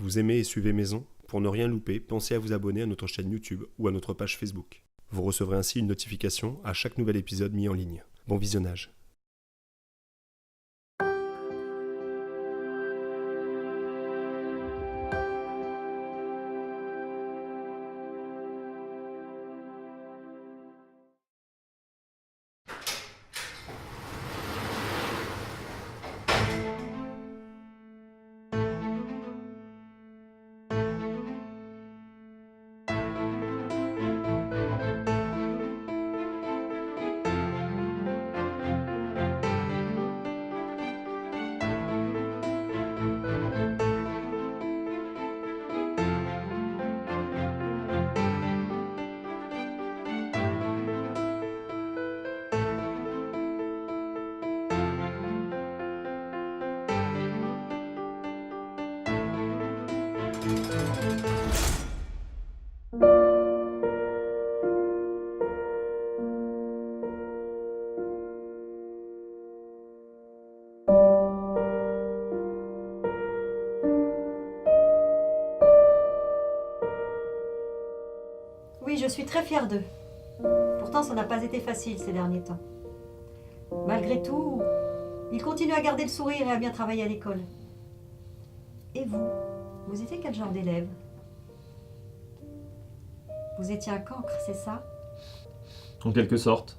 Vous aimez et suivez Maison? Pour ne rien louper, pensez à vous abonner à notre chaîne YouTube ou à notre page Facebook. Vous recevrez ainsi une notification à chaque nouvel épisode mis en ligne. Bon visionnage. Oui, je suis très fière d'eux. Pourtant, ça n'a pas été facile ces derniers temps. Malgré tout, ils continuent à garder le sourire et à bien travailler à l'école. Et vous étiez quel genre d'élève? Vous étiez un cancre, c'est ça? En quelque sorte.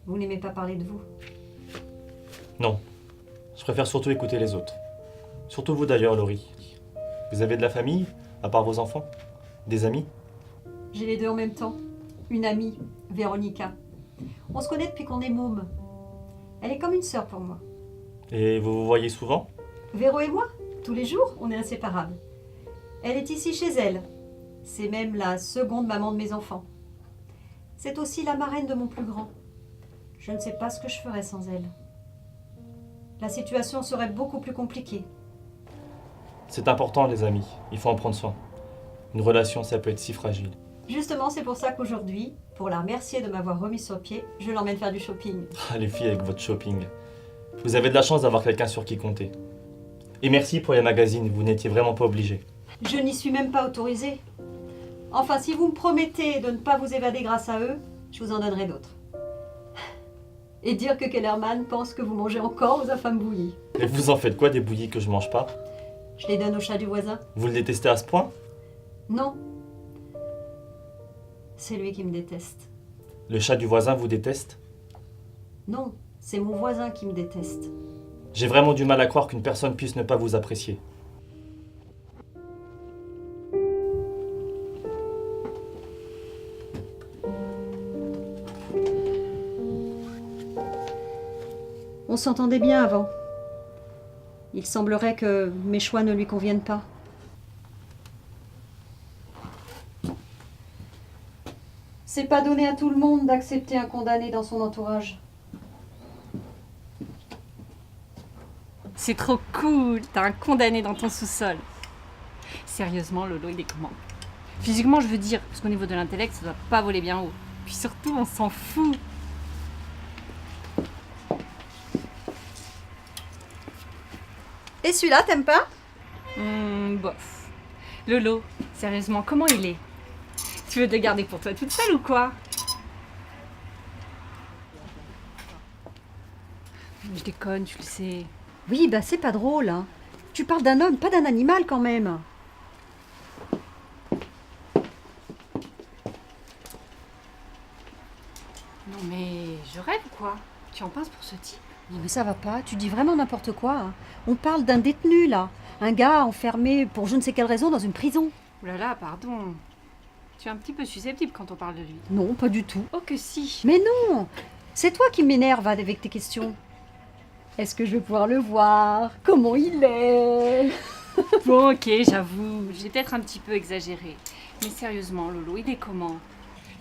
Vous n'aimez pas parler de vous? Non. Je préfère surtout écouter les autres. Surtout vous d'ailleurs, Laurie. Vous avez de la famille, à part vos enfants? Des amis? J'ai les deux en même temps. Une amie, Véronica. On se connaît depuis qu'on est môme. Elle est comme une sœur pour moi. Et vous vous voyez souvent? Véro et moi, tous les jours, on est inséparables. Elle est ici chez elle. C'est même la seconde maman de mes enfants. C'est aussi la marraine de mon plus grand. Je ne sais pas ce que je ferais sans elle. La situation serait beaucoup plus compliquée. C'est important, les amis. Il faut en prendre soin. Une relation, ça peut être si fragile. Justement, c'est pour ça qu'aujourd'hui, pour la remercier de m'avoir remis sur pied, je l'emmène faire du shopping. Ah, les filles avec votre shopping. Vous avez de la chance d'avoir quelqu'un sur qui compter. Et merci pour les magazines, vous n'étiez vraiment pas obligés. Je n'y suis même pas autorisée. Enfin, si vous me promettez de ne pas vous évader grâce à eux, je vous en donnerai d'autres. Et dire que Kellerman pense que vous mangez encore aux infâmes bouillies. Et vous en faites quoi des bouillies que je mange pas? Je les donne au chat du voisin. Vous le détestez à ce point? Non. C'est lui qui me déteste. Le chat du voisin vous déteste? Non, c'est mon voisin qui me déteste. J'ai vraiment du mal à croire qu'une personne puisse ne pas vous apprécier. On s'entendait bien avant. Il semblerait que mes choix ne lui conviennent pas. C'est pas donné à tout le monde d'accepter un condamné dans son entourage. C'est trop cool, t'as un condamné dans ton sous-sol. Sérieusement, Lolo, il est comment? Physiquement, je veux dire, parce qu'au niveau de l'intellect, ça doit pas voler bien haut. Puis surtout, on s'en fout. Et celui-là, t'aimes pas? Bof. Lolo, sérieusement, comment il est? Tu veux te le garder pour toi toute seule ou quoi? Je déconne, tu le sais. Oui, bah c'est pas drôle, hein. Tu parles d'un homme, pas d'un animal quand même. Non mais, je rêve ou quoi? Tu en penses pour ce type? Non mais ça va pas, tu dis vraiment n'importe quoi, hein. On parle d'un détenu là. Un gars enfermé pour je ne sais quelle raison dans une prison. Ouh là là, pardon. Tu es un petit peu susceptible quand on parle de lui. Non, pas du tout. Oh que si. Mais non, c'est toi qui m'énerve avec tes questions. Est-ce que je vais pouvoir le voir? Comment il est? Bon ok, j'avoue, j'ai peut-être un petit peu exagéré. Mais sérieusement, Lolo, il est comment?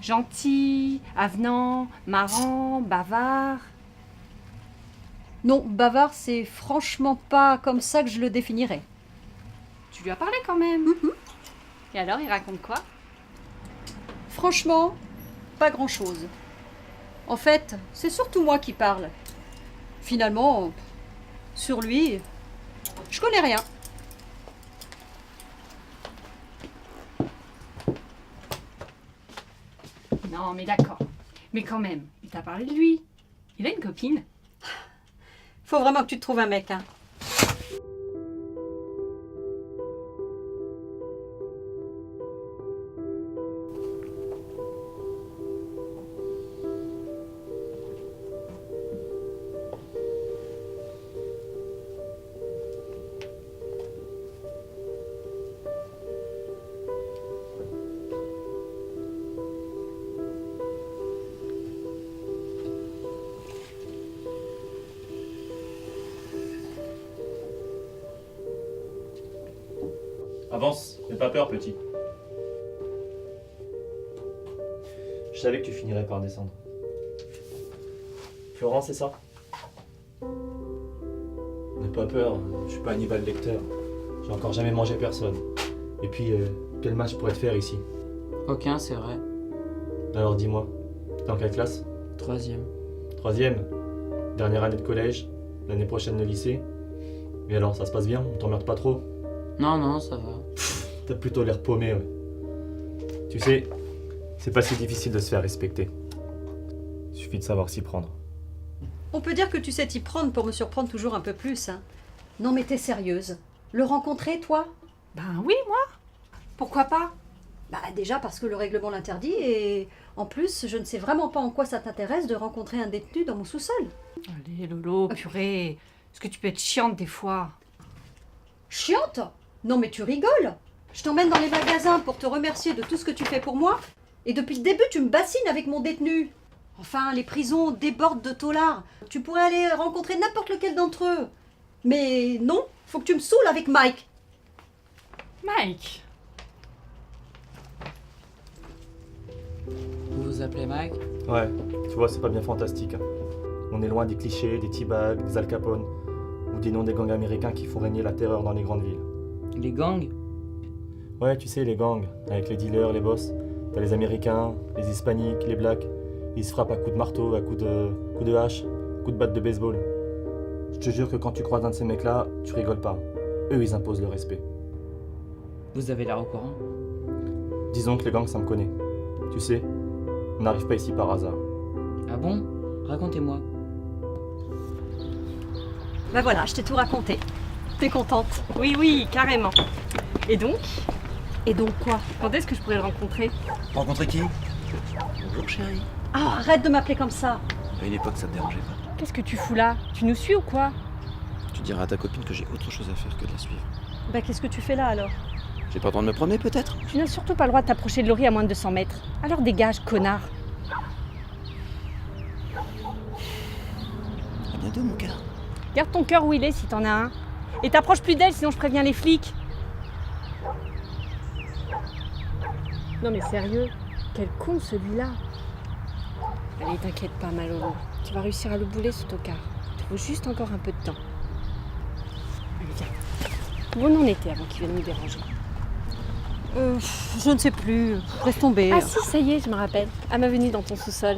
Gentil, avenant, marrant, bavard? Non, bavard, c'est franchement pas comme ça que je le définirais. Tu lui as parlé quand même. Et alors, il raconte quoi? Franchement, pas grand-chose. En fait, c'est surtout moi qui parle. Finalement, sur lui, je connais rien. Non, mais d'accord. Mais quand même, il t'a parlé de lui. Il a une copine. Faut vraiment que tu te trouves un mec, hein. Avance, n'aie pas peur, petit. Je savais que tu finirais par descendre. Florent, c'est ça? N'aie pas peur, je suis pas Hannibal Lecter. J'ai encore jamais mangé personne. Et puis, quel match pourrais te faire ici? Aucun, c'est vrai. Alors dis-moi, t'es en quelle classe? 3e. 3e? Dernière année de collège? L'année prochaine le lycée? Et alors, ça se passe bien? On t'emmerde pas trop? Non, non, ça va. T'as plutôt l'air paumé, ouais. Tu sais, c'est pas si difficile de se faire respecter. Suffit de savoir s'y prendre. On peut dire que tu sais t'y prendre pour me surprendre toujours un peu plus, hein. Non mais t'es sérieuse? Le rencontrer, toi? Ben oui, moi. Pourquoi pas? Bah déjà parce que le règlement l'interdit et en plus je ne sais vraiment pas en quoi ça t'intéresse de rencontrer un détenu dans mon sous-sol. Allez, Lolo, purée. Est-ce que tu peux être chiante des fois? Chiante? Non mais tu rigoles? Je t'emmène dans les magasins pour te remercier de tout ce que tu fais pour moi et depuis le début tu me bassines avec mon détenu. Enfin, les prisons débordent de taulards. Tu pourrais aller rencontrer n'importe lequel d'entre eux. Mais non, faut que tu me saoules avec Mike. Mike. Vous vous appelez Mike? Ouais, tu vois, c'est pas bien fantastique. Hein. On est loin des clichés, des T-Bag, des Al Capone, ou des noms des gangs américains qui font régner la terreur dans les grandes villes. Les gangs? Ouais, tu sais, les gangs, avec les dealers, les boss. T'as les Américains, les Hispaniques, les Blacks. Ils se frappent à coups de marteau, à coups de hache, coups de batte de baseball. Je te jure que quand tu croises un de ces mecs-là, tu rigoles pas. Eux, ils imposent le respect. Vous avez l'air au courant? Disons que les gangs, ça me connaît. Tu sais, on n'arrive pas ici par hasard. Ah bon? Racontez-moi. Ben voilà, je t'ai tout raconté. T'es contente? Oui, oui, carrément. Et donc? Et donc quoi? Quand est-ce que je pourrais le rencontrer? Rencontrer qui? Bonjour chérie. Ah, arrête de m'appeler comme ça. À une époque, ça te dérangeait pas. Qu'est-ce que tu fous là? Tu nous suis ou quoi? Tu diras à ta copine que j'ai autre chose à faire que de la suivre. Ben qu'est-ce que tu fais là alors? J'ai pas le droit de me promener peut-être? Tu n'as surtout pas le droit de t'approcher de Laurie à moins de 200 mètres. Alors dégage, connard. À bientôt mon cœur. Garde ton cœur où il est si t'en as un. Et t'approches plus d'elle sinon je préviens les flics. Non mais sérieux, quel con celui-là. Allez, t'inquiète pas, Malolo. Tu vas réussir à le bouler ce tocard. Il faut juste encore un peu de temps. Allez, viens. Où on en était avant qu'il vienne nous déranger? Je ne sais plus. Laisse tomber. Ah si, ça y est, je me rappelle. À ma venue dans ton sous-sol.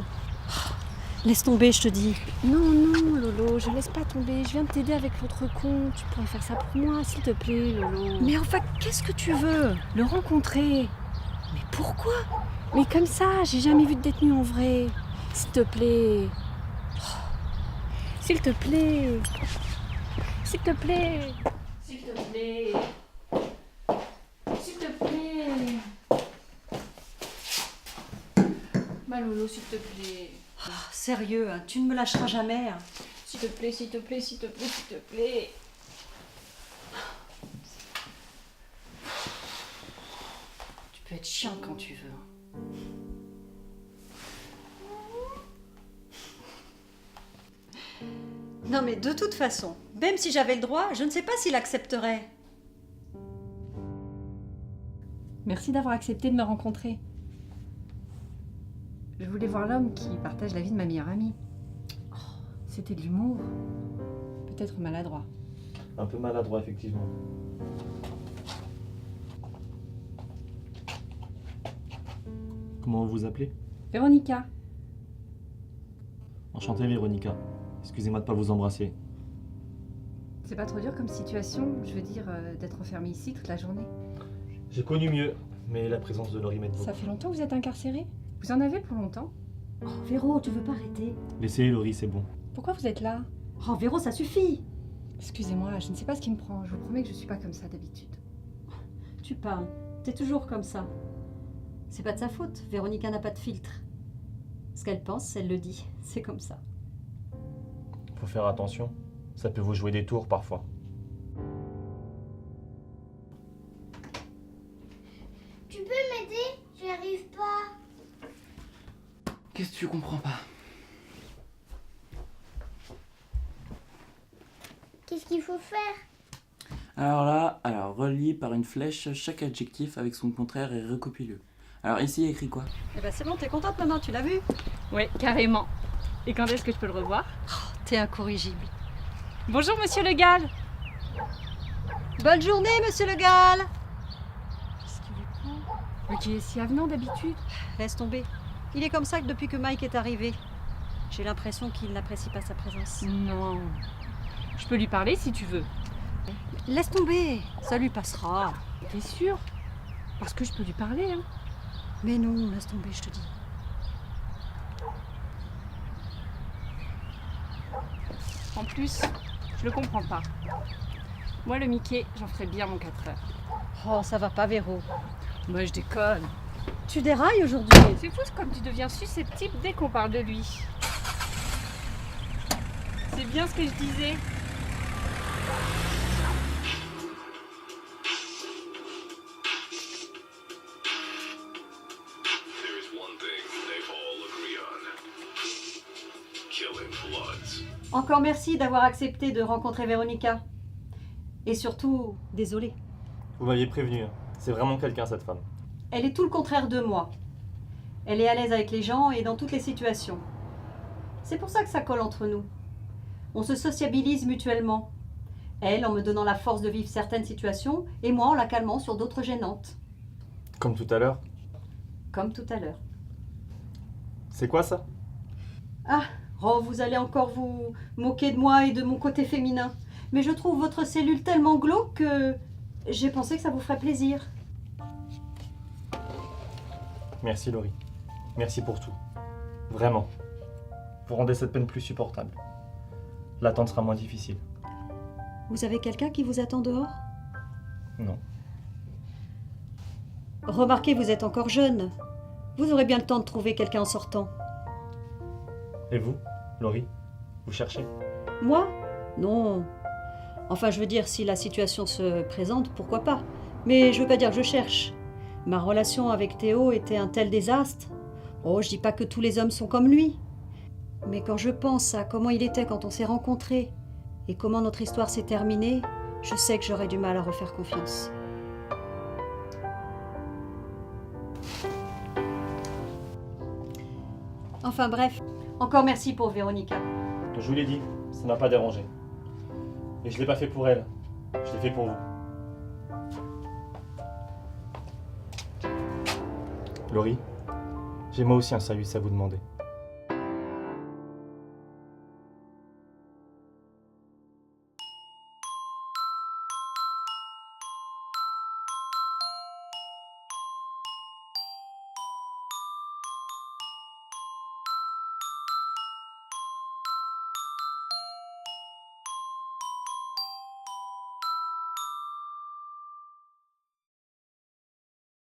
Laisse tomber, je te dis. Non, non, Lolo, je laisse pas tomber. Je viens de t'aider avec l'autre con. Tu pourrais faire ça pour moi, s'il te plaît, Lolo. Mais enfin, qu'est-ce que tu veux? Le rencontrer. Mais pourquoi? Mais comme ça, j'ai jamais vu de détenu en vrai. S'il te plaît. S'il te plaît. S'il te plaît. S'il te plaît. S'il te plaît. Malolo, s'il te plaît. Sérieux, hein, tu ne me lâcheras jamais. Hein. S'il te plaît, s'il te plaît, s'il te plaît, s'il te plaît. Tu peux être chiant quand tu veux. Non mais de toute façon, même si j'avais le droit, je ne sais pas s'il accepterait. Merci d'avoir accepté de me rencontrer. Je voulais voir l'homme qui partage la vie de ma meilleure amie. Oh, c'était de l'humour. Peut-être maladroit. Un peu maladroit, effectivement. Comment vous vous appelez? Véronica. Enchanté, Véronica. Excusez-moi de pas vous embrasser. C'est pas trop dur comme situation, je veux dire, d'être enfermé ici toute la journée. J'ai connu mieux, mais la présence de Laurie m'aide beaucoup. Ça fait longtemps que vous êtes incarcéré? Vous en avez pour longtemps? Oh, Véro, tu veux pas arrêter? Laissez Laurie, c'est bon. Pourquoi vous êtes là? Oh, Véro, ça suffit. Excusez-moi, je ne sais pas ce qui me prend. Je vous promets que je suis pas comme ça d'habitude. Tu parles, t'es toujours comme ça. C'est pas de sa faute, Véronica n'a pas de filtre. Ce qu'elle pense, elle le dit, c'est comme ça. Faut faire attention. Ça peut vous jouer des tours parfois. Tu peux m'aider? J'y arrive pas. Qu'est-ce que tu comprends pas? Qu'est-ce qu'il faut faire? Alors relie par une flèche chaque adjectif avec son contraire et recopie-le. Alors ici, il y a écrit quoi? Eh ben c'est bon, t'es contente maintenant, tu l'as vu? Ouais, carrément. Et quand est-ce que je peux le revoir? T'es incorrigible. Bonjour, monsieur Le Gall. Bonne journée, monsieur Le Gall. Qu'est-ce qu'il lui prend? Mais qui est si avenant d'habitude. Laisse tomber. Il est comme ça que depuis que Mike est arrivé. J'ai l'impression qu'il n'apprécie pas sa présence. Non. Je peux lui parler si tu veux. Laisse tomber, ça lui passera. T'es sûre? Parce que je peux lui parler, hein. Mais non, laisse tomber, je te dis. En plus, je le comprends pas. Moi, le Mickey, j'en ferais bien mon 4 heures. Oh, ça va pas, Véro. Moi, je déconne. Tu dérailles aujourd'hui. C'est fou comme tu deviens susceptible dès qu'on parle de lui. C'est bien ce que je disais. There's one thing they all agree on. Killing bloods. Encore merci d'avoir accepté de rencontrer Véronica. Et surtout, désolée. Vous m'aviez prévenu, hein. C'est vraiment quelqu'un cette femme. Elle est tout le contraire de moi. Elle est à l'aise avec les gens et dans toutes les situations. C'est pour ça que ça colle entre nous. On se sociabilise mutuellement. Elle en me donnant la force de vivre certaines situations et moi en la calmant sur d'autres gênantes. Comme tout à l'heure. Comme tout à l'heure. C'est quoi ça? Ah, oh, vous allez encore vous moquer de moi et de mon côté féminin. Mais je trouve votre cellule tellement glauque que j'ai pensé que ça vous ferait plaisir. Merci Laurie. Merci pour tout. Vraiment. Vous rendez cette peine plus supportable. L'attente sera moins difficile. Vous avez quelqu'un qui vous attend dehors? Non. Remarquez, vous êtes encore jeune. Vous aurez bien le temps de trouver quelqu'un en sortant. Et vous, Laurie? Vous cherchez? Moi? Non. Enfin, je veux dire, si la situation se présente, pourquoi pas. Mais je veux pas dire que je cherche. Ma relation avec Théo était un tel désastre. Oh, je dis pas que tous les hommes sont comme lui. Mais quand je pense à comment il était quand on s'est rencontrés et comment notre histoire s'est terminée, je sais que j'aurais du mal à refaire confiance. Enfin bref, encore merci pour Véronica. Je vous l'ai dit, ça m'a pas dérangé. Et je l'ai pas fait pour elle, je l'ai fait pour vous. Laurie, j'ai moi aussi un service à vous demander.